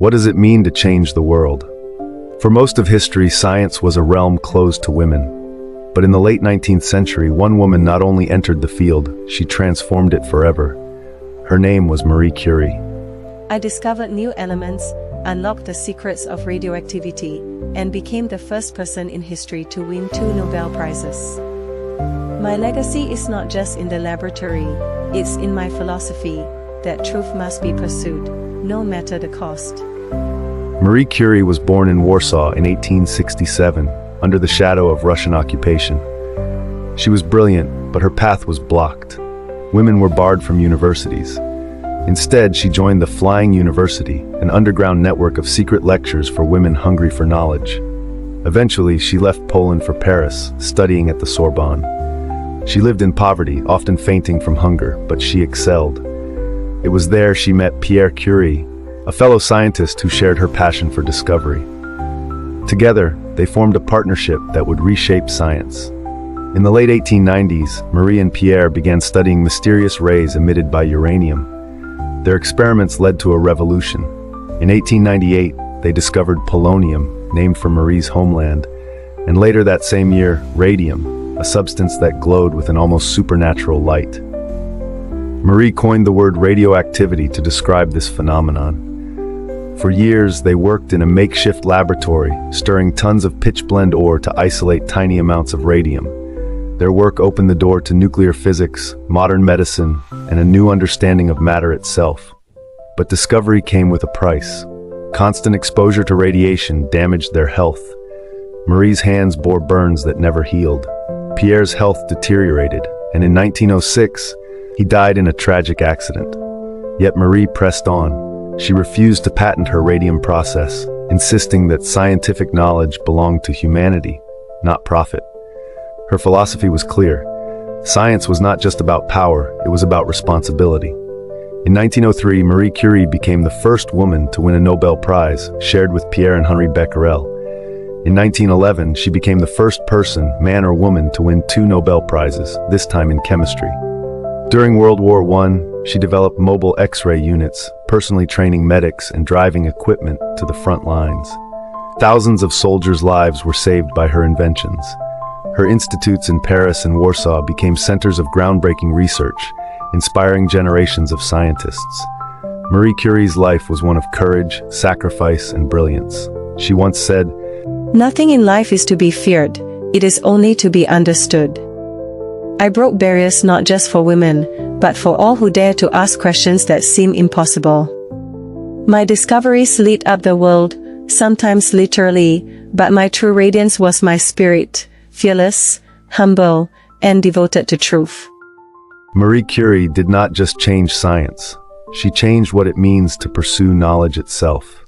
What does it mean to change the world? For most of history, science was a realm closed to women. But in the late 19th century, one woman not only entered the field, she transformed it forever. Her name was Marie Curie. I discovered new elements, unlocked the secrets of radioactivity, and became the first person in history to win 2 Nobel Prizes. My legacy is not just in the laboratory, it's in my philosophy that truth must be pursued, no matter the cost. Marie Curie was born in Warsaw in 1867, under the shadow of Russian occupation. She was brilliant, but her path was blocked. Women were barred from universities. Instead, she joined the Flying University, an underground network of secret lectures for women hungry for knowledge. Eventually, she left Poland for Paris, studying at the Sorbonne. She lived in poverty, often fainting from hunger, but she excelled. It was there she met Pierre Curie, a fellow scientist who shared her passion for discovery. Together, they formed a partnership that would reshape science. In the late 1890s, Marie and Pierre began studying mysterious rays emitted by uranium. Their experiments led to a revolution. In 1898, they discovered polonium, named for Marie's homeland, and later that same year, radium, a substance that glowed with an almost supernatural light. Marie coined the word radioactivity to describe this phenomenon. For years, they worked in a makeshift laboratory, stirring tons of pitch-blende ore to isolate tiny amounts of radium. Their work opened the door to nuclear physics, modern medicine, and a new understanding of matter itself. But discovery came with a price. Constant exposure to radiation damaged their health. Marie's hands bore burns that never healed. Pierre's health deteriorated, and in 1906, he died in a tragic accident. Yet Marie pressed on. She refused to patent her radium process, insisting that scientific knowledge belonged to humanity, not profit. Her philosophy was clear. Science was not just about power, it was about responsibility. In 1903, Marie Curie became the first woman to win a Nobel Prize, shared with Pierre and Henri Becquerel. In 1911, she became the first person, man or woman, to win 2 Nobel Prizes, this time in chemistry. During World War I, she developed mobile X-ray units, personally training medics and driving equipment to the front lines. Thousands of soldiers' lives were saved by her inventions. Her institutes in Paris and Warsaw became centers of groundbreaking research, inspiring generations of scientists. Marie Curie's life was one of courage, sacrifice, and brilliance. She once said, "Nothing in life is to be feared, it is only to be understood." I broke barriers not just for women, but for all who dare to ask questions that seem impossible. My discoveries lit up the world, sometimes literally, but my true radiance was my spirit, fearless, humble, and devoted to truth. Marie Curie did not just change science. She changed what it means to pursue knowledge itself.